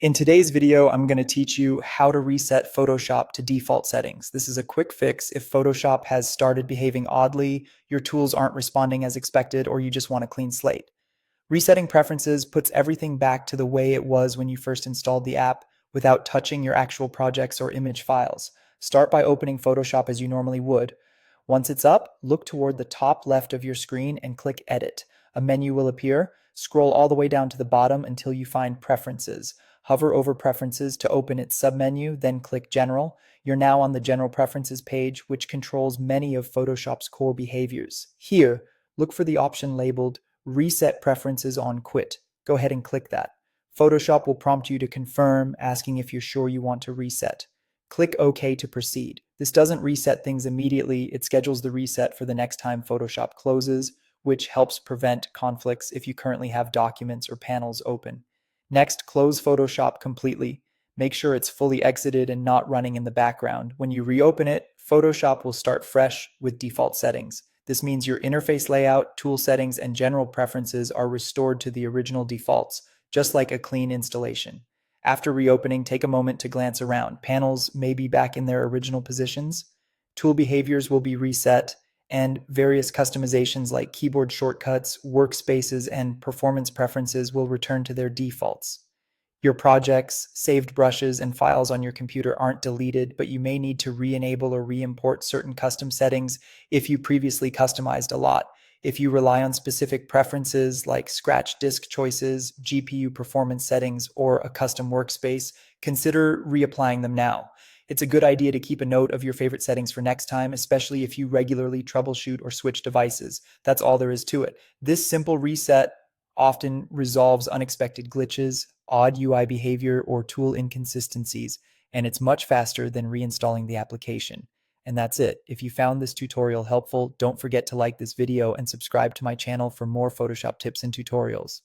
In today's video, I'm going to teach you how to reset Photoshop to default settings. This is a quick fix if Photoshop has started behaving oddly, your tools aren't responding as expected, or you just want a clean slate. Resetting preferences puts everything back to the way it was when you first installed the app without touching your actual projects or image files. Start by opening Photoshop as you normally would. Once it's up, look toward the top left of your screen and click Edit. A menu will appear. Scroll all the way down to the bottom until you find Preferences. Hover over Preferences to open its submenu, then click General. You're now on the General Preferences page, which controls many of Photoshop's core behaviors. Here, look for the option labeled Reset Preferences on Quit. Go ahead and click that. Photoshop will prompt you to confirm, asking if you're sure you want to reset. Click OK to proceed. This doesn't reset things immediately, it schedules the reset for the next time Photoshop closes, which helps prevent conflicts if you currently have documents or panels open. Next, close Photoshop completely. Make sure it's fully exited and not running in the background. When you reopen it, Photoshop will start fresh with default settings. This means your interface layout, tool settings, and general preferences are restored to the original defaults, just like a clean installation. After reopening, take a moment to glance around. Panels may be back in their original positions, tool behaviors will be reset, and various customizations like keyboard shortcuts, workspaces, and performance preferences will return to their defaults. Your projects, saved brushes, and files on your computer aren't deleted, but you may need to re-enable or re-import certain custom settings if you previously customized a lot. If you rely on specific preferences like scratch disk choices, GPU performance settings, or a custom workspace, consider reapplying them now. It's a good idea to keep a note of your favorite settings for next time, especially if you regularly troubleshoot or switch devices. That's all there is to it. This simple reset often resolves unexpected glitches, odd UI behavior, or tool inconsistencies, and it's much faster than reinstalling the application. And that's it. If you found this tutorial helpful, don't forget to like this video and subscribe to my channel for more Photoshop tips and tutorials.